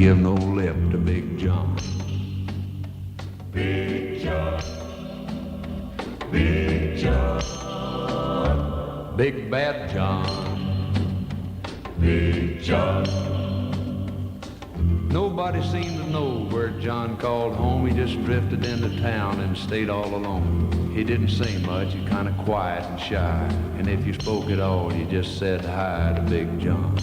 give no lip to Big John. Big John, Big John, Big Bad John, Big John. Nobody seemed to know where John called home. He just drifted into town and stayed all alone. He didn't say much, he kind of quiet and shy. And if you spoke at all, you just said hi to Big John.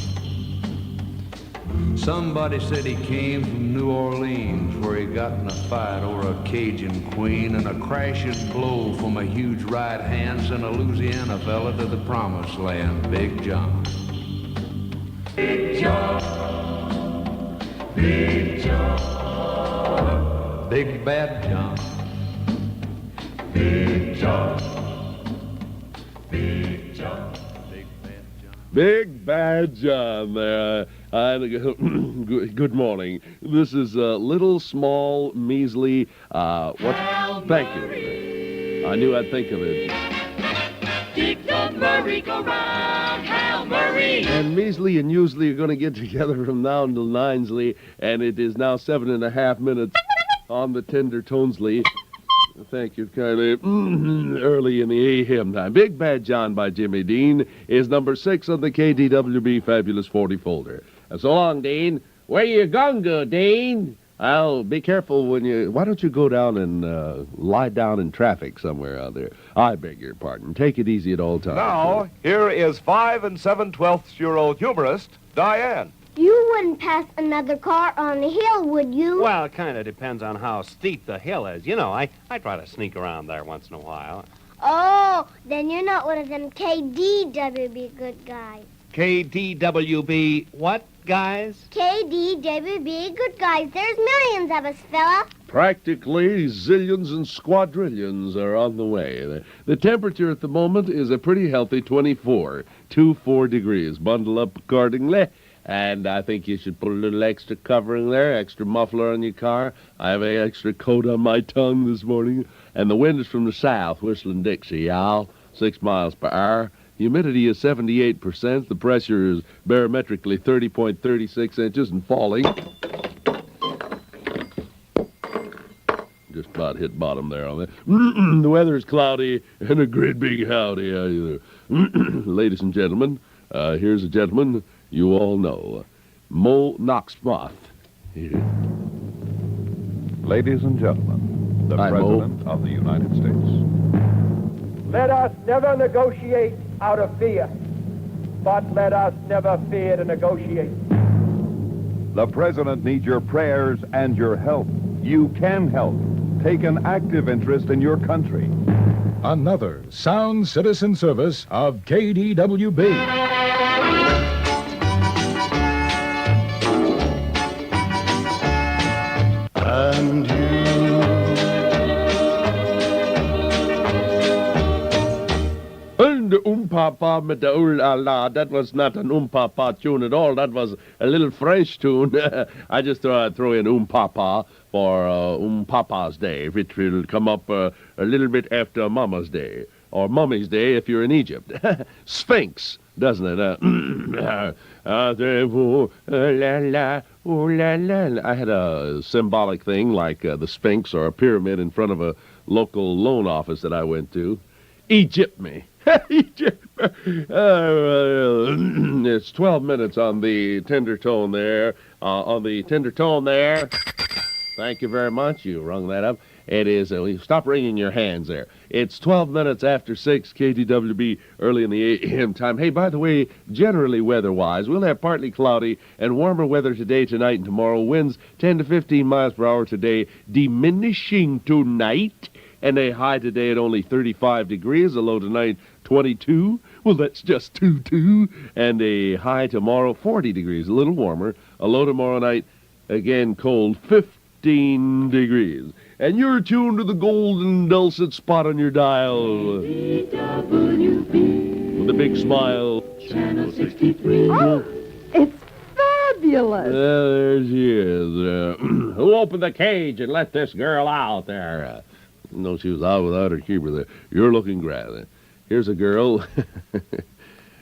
Somebody said he came from New Orleans, where he got in a fight over a Cajun queen, and a crashing blow from a huge right hand sent a Louisiana fella to the promised land. Big John. Big John, Big John, Big Bad John, Big John, Big John, Big Bad John. Big Bad John there. Good morning. This is little, small, measly, Hal Thank Murray. you. I knew I'd think of it. Dick the merry-go-round, Hal Murray. And measly and usually are going to get together from now until Ninesley, and it is now 7.5 minutes on the tender Tonesley. Thank you kindly. Early in the AM time. Big Bad John by Jimmy Dean is number 6 on the KDWB Fabulous 40 folder. So long, Dean. Where you gonna, Dean? Well, be careful when you... Why don't you go down and lie down in traffic somewhere out there? I beg your pardon. Take it easy at all times. Now, here is 5 7/12-year-old humorist Diane. You wouldn't pass another car on the hill, would you? Well, it kind of depends on how steep the hill is. You know, I try to sneak around there once in a while. Oh, then you're not one of them KDWB good guys. KDWB what, guys? KDWB good guys. There's millions of us, fella. Practically zillions and squadrillions are on the way. The temperature at the moment is a pretty healthy 24 degrees. Bundle up accordingly. And I think you should put a little extra covering there, extra muffler on your car. I have an extra coat on my tongue this morning. And the wind is from the south, whistling Dixie, y'all, 6 miles per hour. Humidity is 78%. The pressure is barometrically 30.36 inches and falling. Just about hit bottom there on that. The weather is cloudy and a great big howdy. How you there? Ladies and gentlemen, here's a gentleman you all know, Mo Knoxmoth. Here. Ladies and gentlemen, the Hi, President of the United States. Let us never negotiate out of fear, but let us never fear to negotiate. The President needs your prayers and your help. You can help. Take an active interest in your country. Another sound citizen service of KDWB. And you. And papa with the old la. That was not an papa tune at all. That was a little French tune. I just throw in papa for papa's day, which will come up a little bit after Mama's day, or Mummy's day if you're in Egypt. Sphinx, doesn't it? I had a symbolic thing like the Sphinx or a pyramid in front of a local loan office that I went to. Egypt me. Egypt. It's 12 minutes on the tender tone there. Thank you very much. You rung that up. It is, stop wringing your hands there. It's 12 minutes after 6, KDWB, early in the AM time. Hey, by the way, generally weather-wise, we'll have partly cloudy and warmer weather today, tonight, and tomorrow. Winds 10 to 15 miles per hour today, diminishing tonight, and a high today at only 35 degrees, a low tonight 22. Well, that's just 2, and a high tomorrow 40 degrees, a little warmer, a low tomorrow night, again cold, 15 degrees. And you're tuned to the golden dulcet spot on your dial. KDWB. With a big smile. Channel 63. Oh, it's fabulous. There she is. Who opened the cage and let this girl out there? No, she was out without her keeper there. You're looking great. Here's a girl.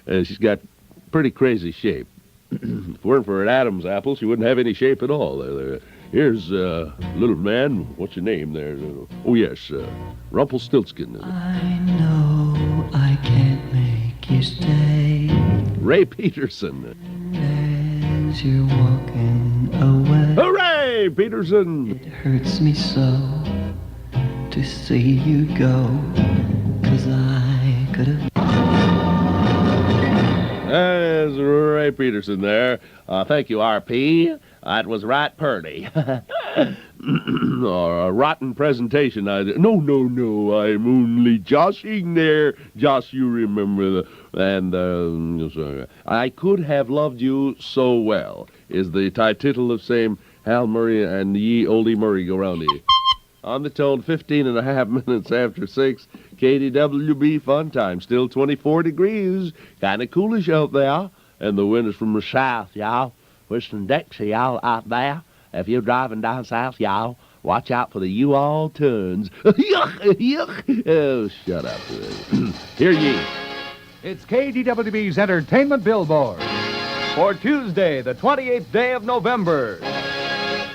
She's got pretty crazy shape. If it weren't for an Adam's apple, she wouldn't have any shape at all. Here's little man. What's your name there? Oh, yes, Rumpelstiltskin. I know I can't make you stay. Ray Peterson. As you're walking away, Hooray, Peterson! it hurts me so to see you go, 'cause I could have. There's Ray Peterson there. Thank you, R.P. That was right purty. Or a rotten presentation. No, I'm only joshing there. Josh, you remember I could have loved you so well is the title of same Hal Murray and Ye Oldie Murray go roundy. On the tone, 15 and a half minutes after 6, KDWB Fun Time. Still 24 degrees. Kind of coolish out there. And the wind is from the south, y'all. Whistling Dixie, y'all, out there. If you're driving down south, y'all, watch out for the U-Haul turns. Yuck. Oh, shut up. Hear ye. It's KDWB's Entertainment Billboard for Tuesday, the 28th day of November.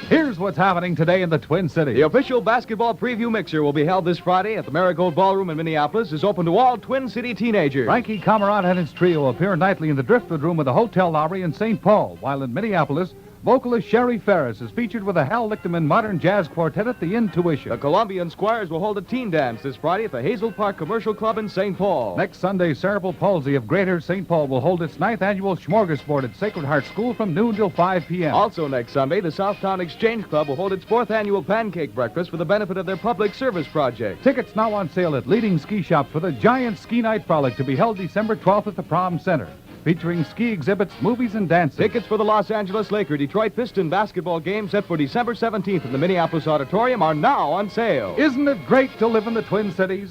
Here's what's happening today in the Twin Cities. The official basketball preview mixer will be held this Friday at the Marigold Ballroom in Minneapolis. Is open to all Twin City teenagers. Frankie Cameron and his trio appear nightly in the Driftwood Room of the Hotel Lowry in St. Paul, while in Minneapolis, vocalist Sherry Ferris is featured with a Hal Lichterman Modern Jazz Quartet at the Intuition. The Columbian Squires will hold a teen dance this Friday at the Hazel Park Commercial Club in St. Paul. Next Sunday, Cerebral Palsy of Greater St. Paul will hold its 9th annual Smorgasbord at Sacred Heart School from noon till 5 p.m. Also next Sunday, the Southtown Exchange Club will hold its 4th annual pancake breakfast for the benefit of their public service project. Tickets now on sale at leading ski shops for the giant ski night frolic to be held December 12th at the Prom Center, featuring ski exhibits, movies, and dances. Tickets for the Los Angeles Laker-Detroit Piston basketball game set for December 17th in the Minneapolis Auditorium are now on sale. Isn't it great to live in the Twin Cities?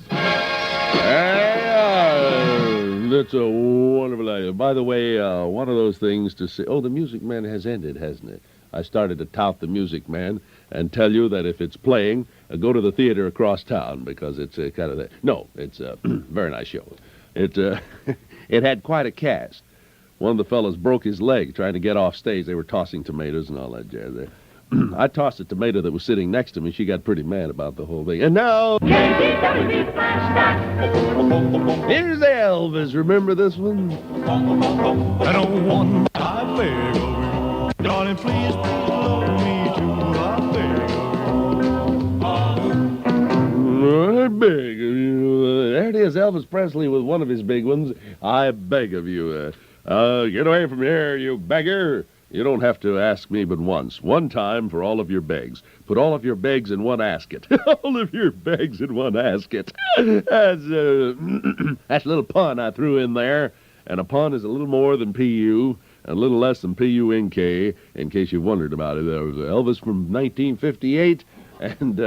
That's a wonderful idea. By the way, one of those things to say, the Music Man has ended, hasn't it? I started to tout the Music Man and tell you that if it's playing, go to the theater across town because it's kind of it's a very nice show. It had quite a cast. One of the fellas broke his leg trying to get off stage. They were tossing tomatoes and all that jazz there. I tossed a tomato that was sitting next to me. She got pretty mad about the whole thing. And now, KDWB Flashback. here's Elvis. Remember this one? I don't want I beg of you. Darling, please love me too. I beg of you. I beg of you. There it is, Elvis Presley with one of his big ones. I beg of you. Get away from here, you beggar. You don't have to ask me but once. One time for all of your begs. Put all of your begs in one asket. All of your begs in one asket. That's a little pun I threw in there. And a pun is a little more than P.U., and a little less than P.U.N.K., in case you wondered about it. There was Elvis from 1958, and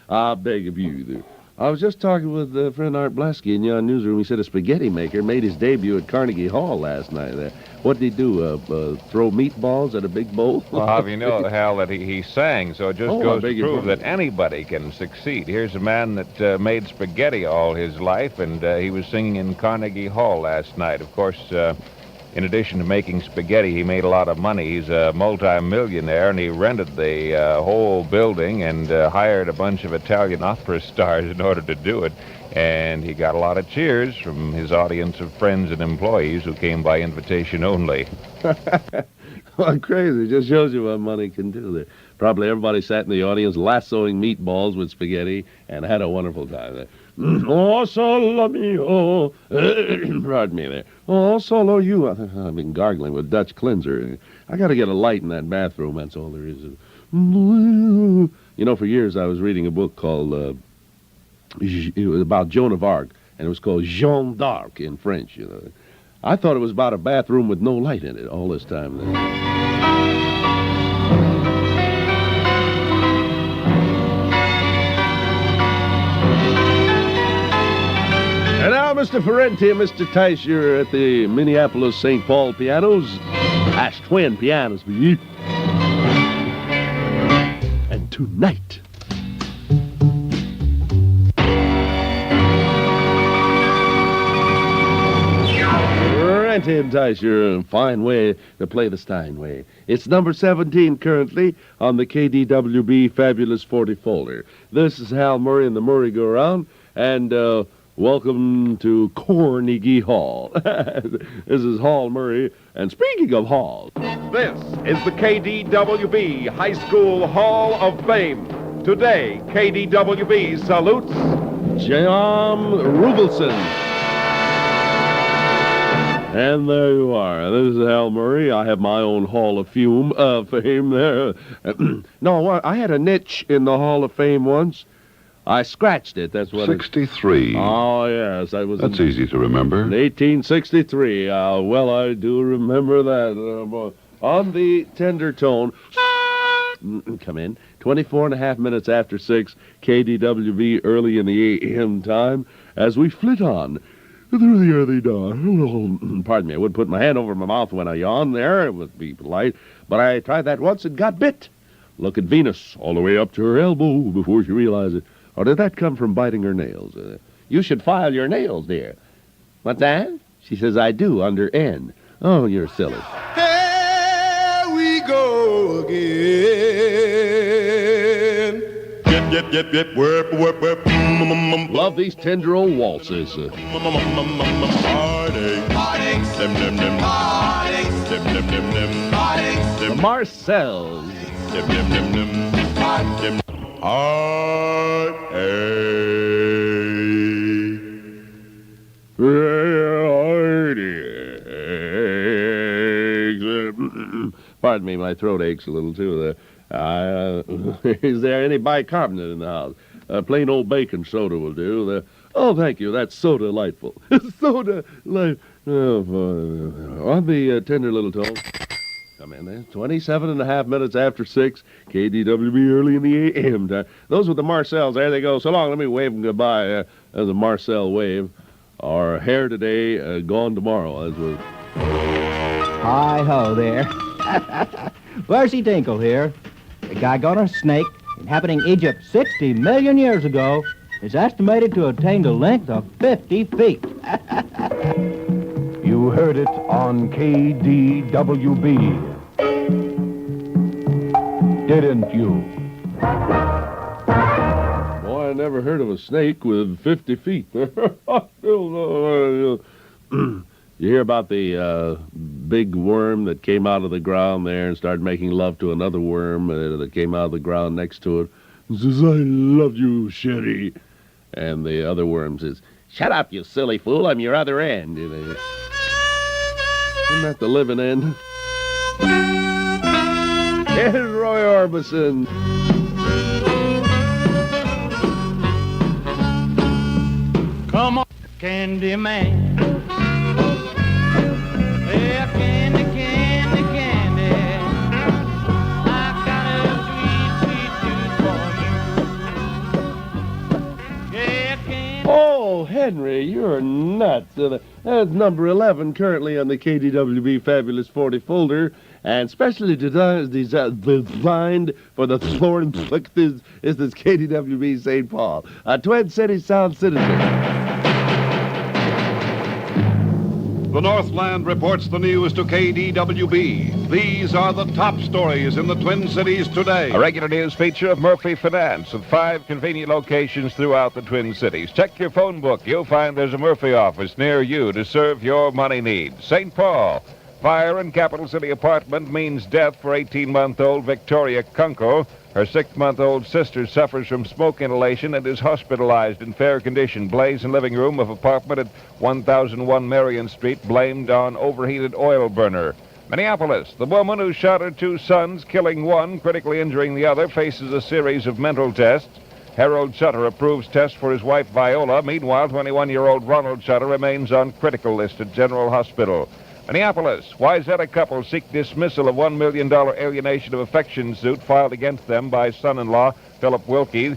I beg of you. I was just talking with friend Art Blasky in your newsroom. He said a spaghetti maker made his debut at Carnegie Hall last night. What did he do, throw meatballs at a big bowl? Well, how do you know, Hal, that he sang, so it just goes to prove that anybody can succeed. Here's a man that made spaghetti all his life, and he was singing in Carnegie Hall last night. Of course, in addition to making spaghetti, he made a lot of money. He's a multi-millionaire, and he rented the whole building and hired a bunch of Italian opera stars in order to do it. And he got a lot of cheers from his audience of friends and employees who came by invitation only. Well, crazy. Just shows you what money can do there. Probably everybody sat in the audience lassoing meatballs with spaghetti and had a wonderful time there. Oh, solo mio. Pardon me there. Oh, solo you. I've been gargling with Dutch cleanser. I got to get a light in that bathroom. That's all there is. You know, for years I was reading a book called, it was about Joan of Arc, and it was called Jeanne d'Arc in French, you know. I thought it was about a bathroom with no light in it all this time. And now, Mr. Ferrenti and Mr. Tice, you're at the Minneapolis St. Paul pianos. That's twin pianos for you. And tonight, trying to entice your fine way to play the Steinway. It's number 17 currently on the KDWB Fabulous 40 folder. This is Hal Murray and the Murray Go Round, and welcome to Carnegie Hall. This is Hal Murray, and speaking of halls, This is the KDWB High School Hall of Fame. Today, KDWB salutes John Rugelson. And there you are. This is Hal Murray. I have my own Hall of Fame there. No, I had a niche in the Hall of Fame once. I scratched it. That's what 63. Oh, yes. That's easy to remember. In 1863. Well, I do remember that. On the tender tone. Come in. 24 and a half minutes after 6, KDWB early in the AM time, as we flit on through the early dawn. Pardon me, I wouldn't put my hand over my mouth when I yawn there. It would be polite. But I tried that once and got bit. Look at Venus, all the way up to her elbow before she realized it. Or did that come from biting her nails? You should file your nails, dear. What's that? She says, I do, under N. Oh, you're silly. Here we go again. Yep, whip. Love these tender old waltzes. The Marcells. Pardon me, my throat aches a little, too, there. Is there any bicarbonate in the house? Plain old bacon soda will do. Oh, thank you. That's so delightful. On the tender little tone. Come in there. 27 and a half minutes after 6, KDWB early in the AM time. Those were the Marcells. There they go. So long. Let me wave them goodbye as a Marcel wave. Our hair today, gone tomorrow. As was. Hi-ho there. Percy Tinkle here. The Gargona snake, inhabiting Egypt 60 million years ago, is estimated to attain a length of 50 feet. You heard it on KDWB. Didn't you? Boy, I never heard of a snake with 50 feet. You hear about the big worm that came out of the ground there and started making love to another worm that came out of the ground next to it. He says, I love you, Sherry. And the other worm says, shut up, you silly fool, I'm your other end. Isn't that the living end? Here's Roy Orbison. Come on, Candy Man. Yeah, candy. I've got a sweet tooth for you. Yeah, candy. Oh, Henry, you're nuts. That's number 11 currently on the KDWB Fabulous 40 folder, and specially designed for the thorn is this KDWB St. Paul, a Twin Cities Sound citizen. The Northland reports the news to KDWB. These are the top stories in the Twin Cities today. A regular news feature of Murphy Finance with 5 convenient locations throughout the Twin Cities. Check your phone book. You'll find there's a Murphy office near you to serve your money needs. St. Paul. Fire in Capital City apartment means death for 18-month-old Victoria Kunkel. Her 6-month-old sister suffers from smoke inhalation and is hospitalized in fair condition. Blaze in living room of apartment at 1001 Marion Street, blamed on overheated oil burner. Minneapolis, the woman who shot her 2 sons, killing one, critically injuring the other, faces a series of mental tests. Harold Sutter approves tests for his wife Viola. Meanwhile, 21-year-old Ronald Sutter remains on critical list at General Hospital. Minneapolis, Wayzata couple seek dismissal of $1 million alienation of affection suit filed against them by son-in-law Philip Wilkie.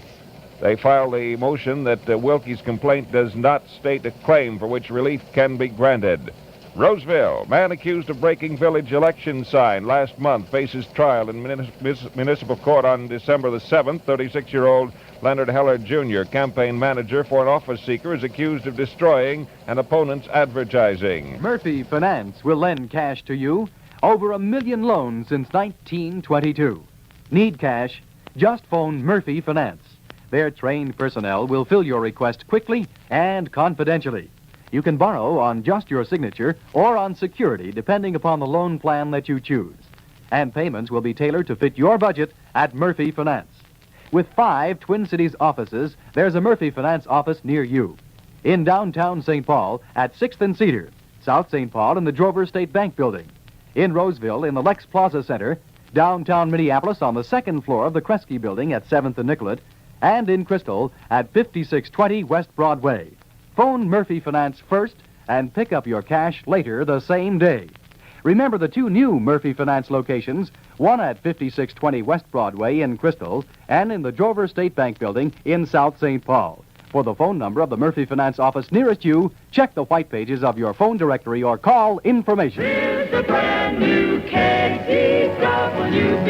They filed a motion that Wilkie's complaint does not state a claim for which relief can be granted. Roseville, man accused of breaking village election sign last month faces trial in municipal court on December the 7th. 36-year-old Leonard Heller Jr., campaign manager for an office seeker, is accused of destroying an opponent's advertising. Murphy Finance will lend cash to you. Over 1 million loans since 1922. Need cash? Just phone Murphy Finance. Their trained personnel will fill your request quickly and confidentially. You can borrow on just your signature or on security, depending upon the loan plan that you choose. And payments will be tailored to fit your budget at Murphy Finance. With 5 Twin Cities offices, there's a Murphy Finance office near you. In downtown St. Paul at 6th and Cedar, South St. Paul in the Drover State Bank Building. In Roseville in the Lex Plaza Center, downtown Minneapolis on the 2nd floor of the Kresge Building at 7th and Nicollet, and in Crystal at 5620 West Broadway. Phone Murphy Finance first and pick up your cash later the same day. Remember the 2 new Murphy Finance locations, one at 5620 West Broadway in Crystal and in the Drover State Bank Building in South St. Paul. For the phone number of the Murphy Finance office nearest you, check the white pages of your phone directory or call information. Here's the brand new KDWB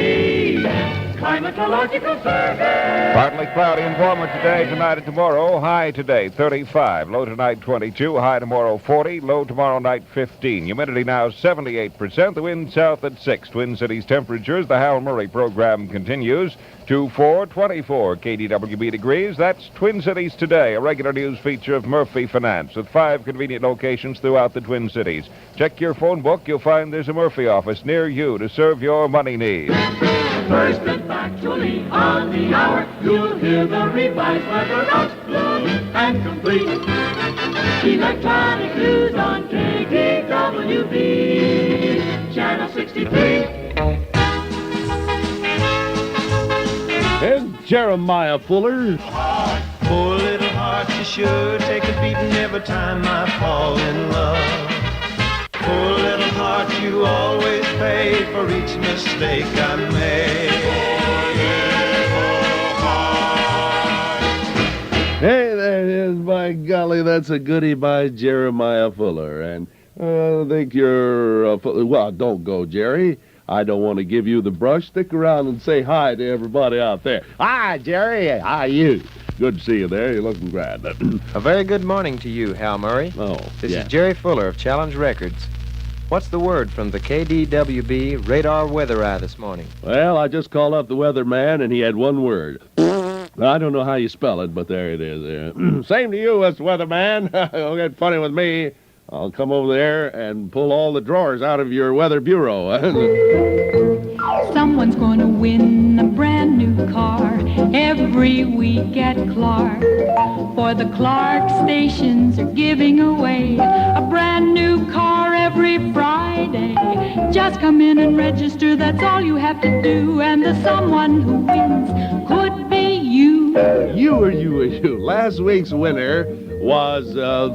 Climatological Survey. Partly cloudy and warmer today, tonight, and tomorrow. High today, 35. Low tonight, 22. High tomorrow, 40. Low tomorrow night, 15. Humidity now, 78%. The wind south at 6. Twin Cities temperatures. The Hal Murray program continues to 424 KDWB degrees. That's Twin Cities Today, a regular news feature of Murphy Finance with 5 convenient locations throughout the Twin Cities. Check your phone book. You'll find there's a Murphy office near you to serve your money needs. First and factually on the hour, you'll hear the revised weather outlook and complete. Electronic news on KDWB, Channel 63. And Jeremiah Fuller. Poor little heart, you sure take a beating every time I fall in love. Poor little heart, you always pay for each mistake I make. Hey, there it is. By golly, that's a goodie by Jeremiah Fuller. And I think you're... well, don't go, Jerry. I don't want to give you the brush. Stick around and say hi to everybody out there. Hi, Jerry. Hi, you. Good to see you there. You're looking grand. A very good morning to you, Hal Murray. Oh, This is Jerry Fuller of Challenge Records. What's the word from the KDWB radar weather eye this morning? Well, I just called up the weatherman, and he had one word. I don't know how you spell it, but there it is. Same to you, Mr. Weatherman. Don't get funny with me. I'll come over there and pull all the drawers out of your weather bureau. Someone's going to win a brand new car every week at Clark. For the Clark stations are giving away a brand new car every Friday. Just come in and register, that's all you have to do. And the someone who wins could be you. You. Last week's winner was the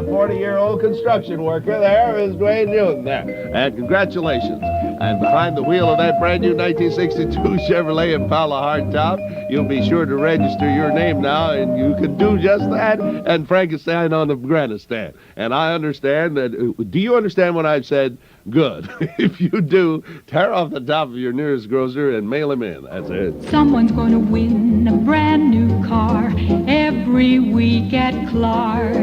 40-year-old construction worker. There is Dwayne Newton there. And congratulations. And behind the wheel of that brand new 1962 Chevrolet Impala hardtop, you'll be sure to register your name now, and you can do just that and Frankenstein on the grandstand. And I understand that. Do you understand what I've said? Good. If you do, tear off the top of your nearest grocer and mail him in. That's it. Someone's going to win a brand new car every week at Clark.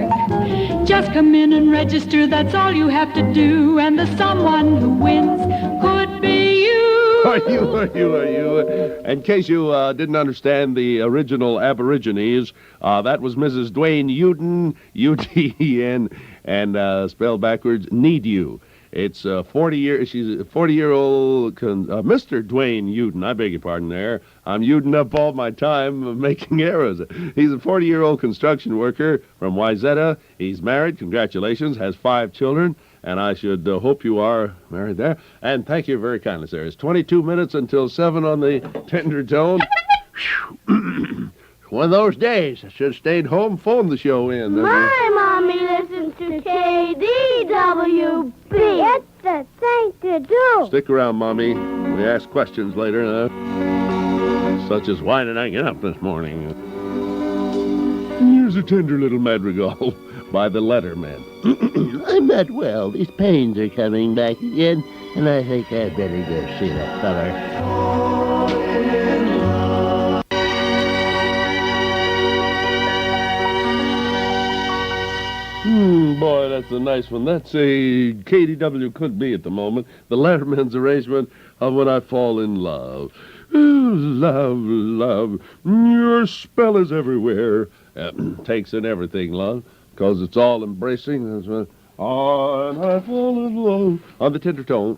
Just come in and register, that's all you have to do. And the someone who wins could be you. Are you? In case you didn't understand the original Aborigines, that was Mrs. Dwayne Uden, U-D-E-N, and spelled backwards, need you. She's a 40-year-old Mr. Dwayne Uden. I beg your pardon there. I'm Uden up all my time making arrows. He's a 40-year-old construction worker from Wayzata. He's married, congratulations, has 5 children, and I should hope you are married there. And thank you very kindly, sir. It's 22 minutes until 7 on the tender tone. One of those days. I should have stayed home, phoned the show in. My mommy listens to KDWB. It's the thing to do. Stick around, Mommy. We ask questions later, such as, why did I get up this morning? Here's a tender little madrigal by the Letterman. I'm not well. These pains are coming back again, and I think I'd better go see that feller. Boy, that's a nice one. That's a KDW could be at the moment. The Letterman's arrangement of When I Fall in Love. Ooh, love, love, your spell is everywhere. Takes in everything, love, because it's all embracing. That's what, and I fall in love. On the tender tone.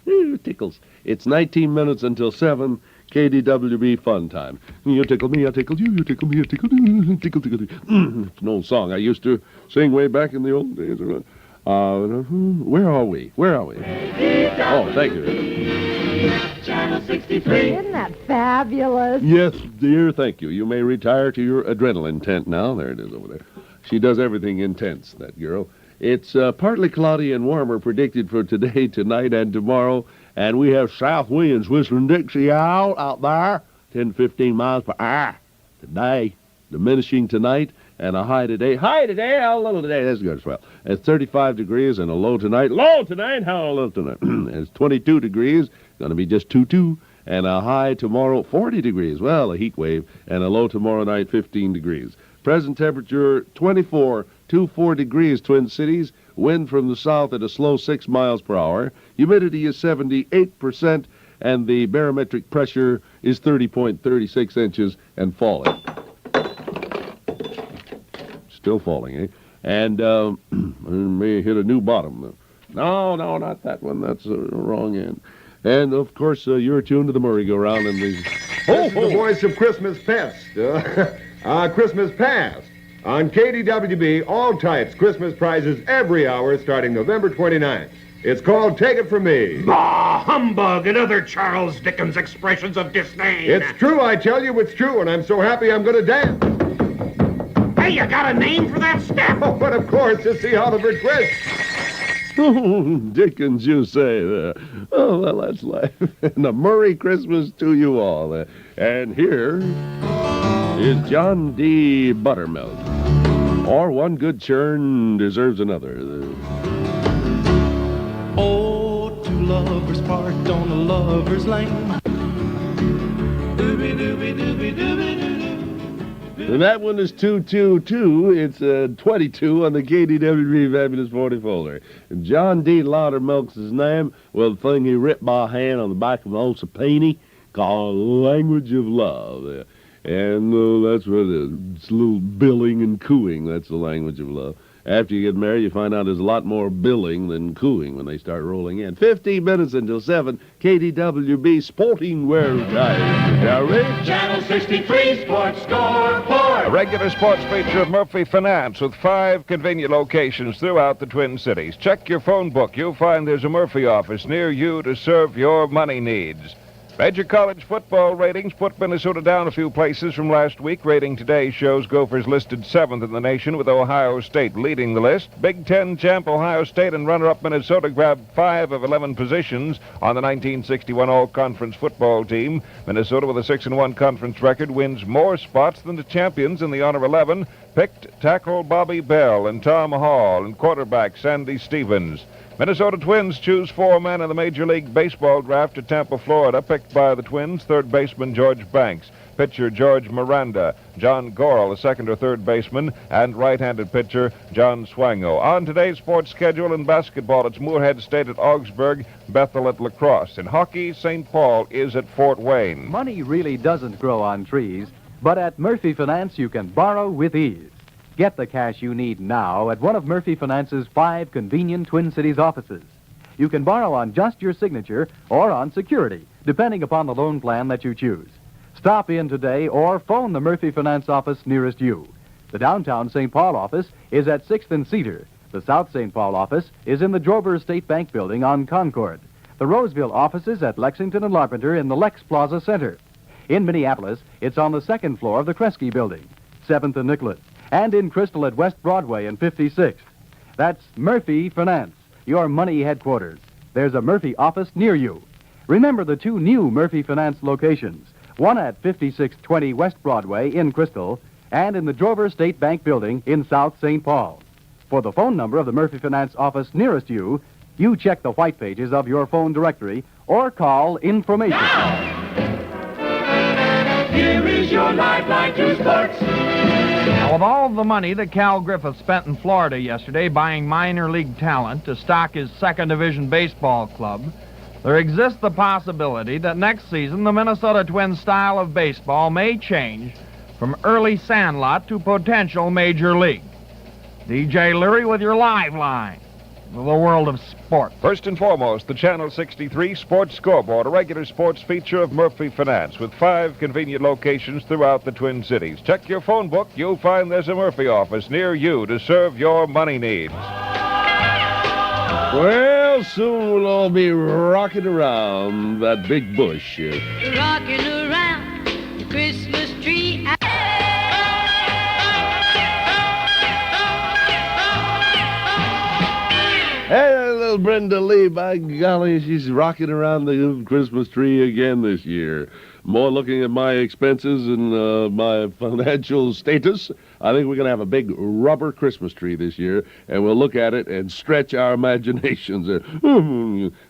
Ooh, tickles. It's 19 minutes until 7. KDWB fun time. You tickle me, I tickle you, you tickle me, I tickle you, tickle, tickle, tickle. It's an old song I used to sing way back in the old days. Where are we? Where are we? Oh, thank you. Channel 63. Isn't that fabulous? Yes, dear, thank you. You may retire to your adrenaline tent now. There it is over there. She does everything intense, that girl. It's partly cloudy and warmer predicted for today, tonight, and tomorrow. And we have south winds whistling Dixie out there, 10, 15 miles per hour today, diminishing tonight, and a high today. High today, how low today? That's good as well. It's 35 degrees and a low tonight. Low tonight, how low tonight? It's 22 degrees, going to be just 2-2, and a high tomorrow, 40 degrees. Well, a heat wave, and a low tomorrow night, 15 degrees. Present temperature, 24 degrees, Twin Cities. Wind from the south at a slow 6 miles per hour. Humidity is 78%, and the barometric pressure is 30.36 inches and falling. Still falling, eh? And may hit a new bottom. No, not that one. That's the wrong end. And, of course, you're tuned to the merry-go-round and the... This is the voice of Christmas Pest. Christmas Past. On KDWB, all types Christmas prizes every hour starting November 29th. It's called Take It From Me. Bah, humbug, and other Charles Dickens expressions of disdain. It's true, I tell you, it's true, and I'm so happy I'm going to dance. Hey, you got a name for that step? Oh, but of course, it's the Oliver Twist. Oh, Dickens, you say that. Oh, well, that's life. And a Merry Christmas to you all. And here is John D. Buttermilk. Or one good churn deserves another. Oh, two lovers part on a lover's lane. And that one is 222. It's 22 on the KDWB Fabulous 40 folder. And John D. Loudermilk's his name. Well, the thing he ripped by hand on the back of an old subpoena called Language of Love. And that's what it is. It's a little billing and cooing. That's the language of love. After you get married, you find out there's a lot more billing than cooing when they start rolling in. 15 minutes until 7, KDWB Sporting Wear Time. Channel 63 Sports Scoreboard. A regular sports feature of Murphy Finance with 5 convenient locations throughout the Twin Cities. Check your phone book. You'll find there's a Murphy office near you to serve your money needs. Major college football ratings put Minnesota down a few places from last week. Rating today shows Gophers listed 7th in the nation with Ohio State leading the list. Big Ten champ Ohio State and runner-up Minnesota grabbed 5 of 11 positions on the 1961 All-Conference football team. Minnesota with a 6-1 conference record wins more spots than the champions in the Honor 11. Picked tackle Bobby Bell and Tom Hall and quarterback Sandy Stevens. Minnesota Twins choose 4 men in the Major League Baseball draft at Tampa, Florida, picked by the Twins, third baseman George Banks, pitcher George Miranda, John Gorel, a second or third baseman, and right-handed pitcher John Swango. On today's sports schedule in basketball, it's Moorhead State at Augsburg, Bethel at La Crosse. In hockey, St. Paul is at Fort Wayne. Money really doesn't grow on trees, but at Murphy Finance you can borrow with ease. Get the cash you need now at one of Murphy Finance's 5 convenient Twin Cities offices. You can borrow on just your signature or on security, depending upon the loan plan that you choose. Stop in today or phone the Murphy Finance office nearest you. The downtown St. Paul office is at 6th and Cedar. The South St. Paul office is in the Drover State Bank building on Concord. The Roseville office is at Lexington and Larpenteur in the Lex Plaza Center. In Minneapolis, it's on the 2nd floor of the Kresge building, 7th and Nicollet. And in Crystal at West Broadway and 56th. That's Murphy Finance, your money headquarters. There's a Murphy office near you. Remember the 2 new Murphy Finance locations, one at 5620 West Broadway in Crystal and in the Drover State Bank building in South St. Paul. For the phone number of the Murphy Finance office nearest you, you check the white pages of your phone directory or call information. Here is your lifeline to sports. Now, with all the money that Cal Griffith spent in Florida yesterday buying minor league talent to stock his second division baseball club, there exists the possibility that next season the Minnesota Twins' style of baseball may change from early sandlot to potential major league. DJ Leary with your live line to the world of sports. First and foremost, the Channel 63 Sports Scoreboard, a regular sports feature of Murphy Finance with 5 convenient locations throughout the Twin Cities. Check your phone book. You'll find there's a Murphy office near you to serve your money needs. Well, soon we'll all be rocking around that big bush. Rocking around the Christmas tree. Hey, little Brenda Lee, by golly, she's rocking around the Christmas tree again this year. More looking at my expenses and my financial status, I think we're going to have a big rubber Christmas tree this year, and we'll look at it and stretch our imaginations.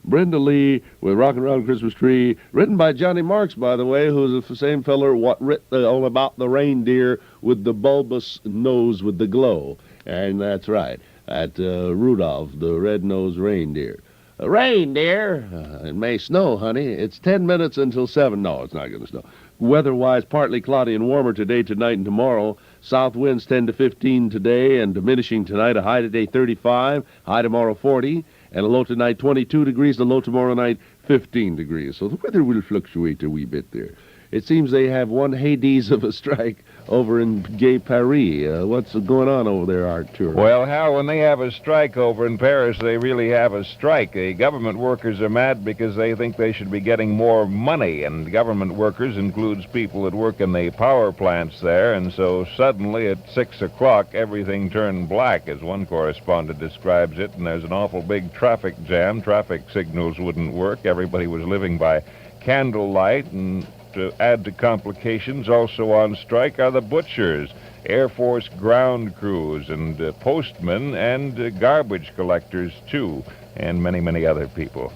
Brenda Lee with Rockin' Around Christmas Tree, written by Johnny Marks, by the way, who's the same feller what writ all about the reindeer with the bulbous nose with the glow. And that's right. At Rudolph, the red-nosed reindeer. A reindeer? It may snow, honey. It's 10 minutes until 7. No, it's not going to snow. Weather-wise, partly cloudy and warmer today, tonight, and tomorrow. South winds 10 to 15 today and diminishing tonight. A high today 35, high tomorrow 40, and a low tonight 22 degrees, and a low tomorrow night 15 degrees. So the weather will fluctuate a wee bit there. It seems they have one Hades of a strike over in Gay Paris. What's going on over there, Artur? Well, Hal, when they have a strike over in Paris, they really have a strike. The government workers are mad because they think they should be getting more money, and government workers includes people that work in the power plants there, and so suddenly at 6 o'clock, everything turned black, as one correspondent describes it, and there's an awful big traffic jam. Traffic signals wouldn't work. Everybody was living by candlelight, and to add to complications, also on strike are the butchers, Air Force ground crews, and postmen, and garbage collectors, too, and many, many other people.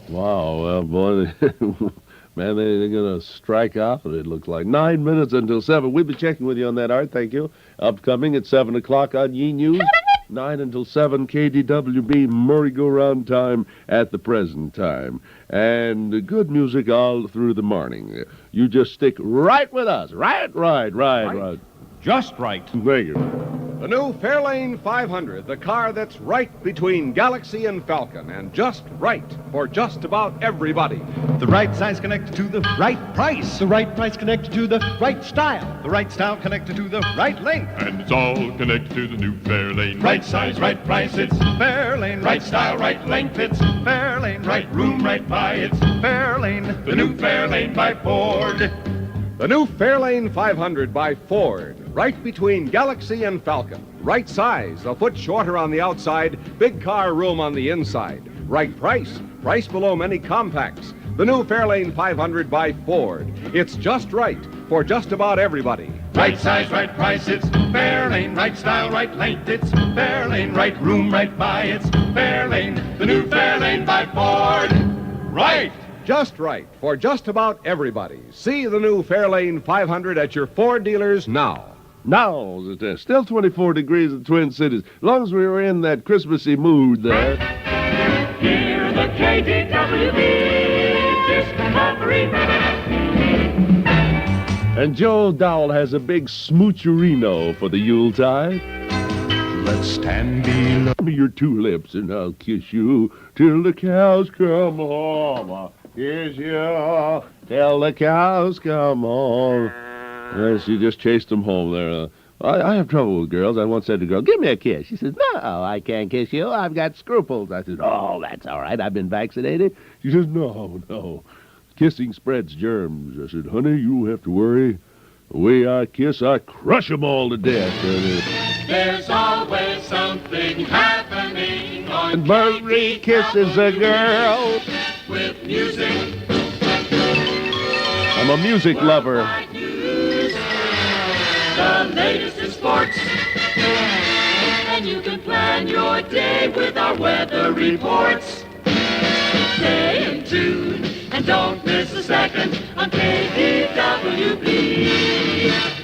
Wow, well, boy, man, they're going to strike out, it looks like. 9 minutes until 7. We'll be checking with you on that, Art, thank you. Upcoming at 7 o'clock on Ye News. 9 until 7, KDWB merry-go-round time at the present time. And good music all through the morning. You just stick right with us. Right. Just right. Thank you. The new Fairlane 500, the car that's right between Galaxy and Falcon, and just right for just about everybody. The right size connected to the right price. The right price connected to the right style. The right style connected to the right length. And it's all connected to the new Fairlane. Right size, right price, it's Fairlane. Right style, right length, it's Fairlane. Right room, right buy, it's Fairlane. The new Fairlane by Ford. The new Fairlane 500 by Ford, right between Galaxy and Falcon. Right size, a foot shorter on the outside, big car room on the inside. Right price, price below many compacts. The new Fairlane 500 by Ford. It's just right for just about everybody. Right size, right price, it's Fairlane. Right style, right length, it's Fairlane. Right room, right buy, it's Fairlane. The new Fairlane by Ford. Right! Just right for just about everybody. See the new Fairlane 500 at your Ford dealers now. Now, it's still 24 degrees in the Twin Cities. As long as we were in that Christmassy mood there. Hear the KDWB Discovery. And Joe Dowell has a big smoocherino for the Yuletide. Let's stand below your 2 lips and I'll kiss you till the cows come home. I'll kiss you till the cows come home. Yes, you just chased them home there. I have trouble with girls. I once said to a girl, give me a kiss. She says, no, I can't kiss you. I've got scruples. I said, oh, that's all right. I've been vaccinated. She says, no. Kissing spreads germs. I said, honey, you don't have to worry. The way I kiss, I crush them all to death. There's always something happening on And Marie kisses a girl. With music. I'm a music lover. the latest in sports. And you can plan your day with our weather reports. Stay in tune and don't miss a second on KDWB,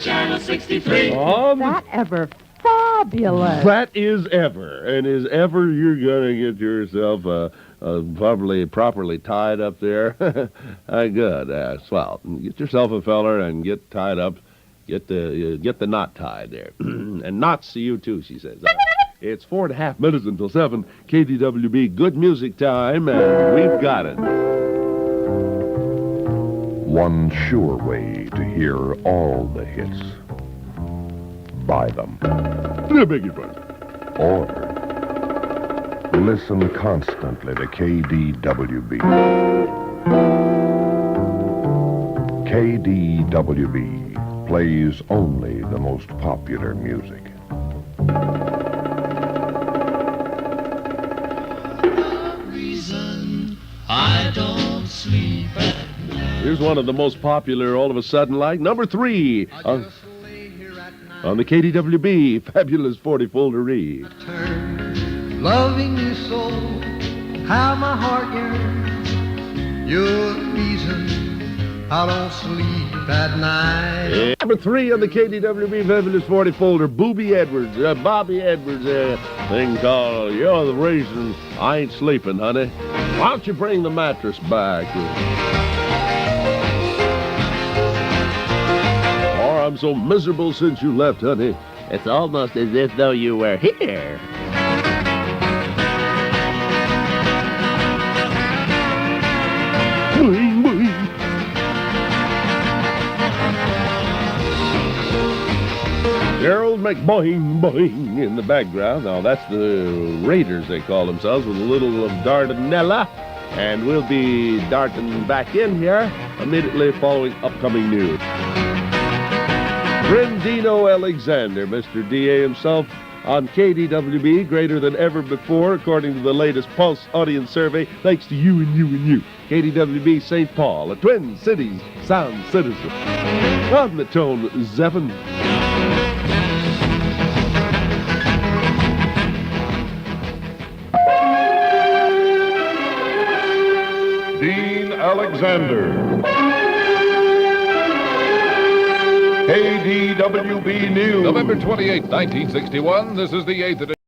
Channel 63. That ever fabulous. That is ever. And is ever you're going to get yourself probably properly tied up there. Good. Swell. Get yourself a feller and get tied up. Get the knot tied there. And knots to you, too, she says. It's 4.5 minutes until 7. KDWB, good music time, and we've got it. One sure way to hear all the hits. Buy them. I beg your pardon. Or listen constantly to KDWB. KDWB plays only the most popular music. I don't sleep at night. Here's one of the most popular all of a sudden, like number 3 on the KDWB Fabulous 40 Foldery. Loving you so, how my heart yearns. You're the reason I don't sleep at night. Number 3 on the KDWB Fabulous 40 Folder, Bobby Edwards, thing called You're the Reason I Ain't Sleeping, Honey. Why don't you bring the mattress back? Or I'm so miserable since you left, honey. It's almost as if though you were here. Boing, boing. Gerald McBoing, boing in the background. Now, that's the Raiders, they call themselves, with a little of Dardanella. And we'll be darting back in here immediately following upcoming news. Brindino Alexander, Mr. DA himself, on KDWB, greater than ever before, according to the latest Pulse audience survey, thanks to you and you and you. KDWB St. Paul, a Twin Cities sound citizen. On the tone, Zevin. Dean Alexander. KDWB News. November 28, 1961. This is the 8th edition.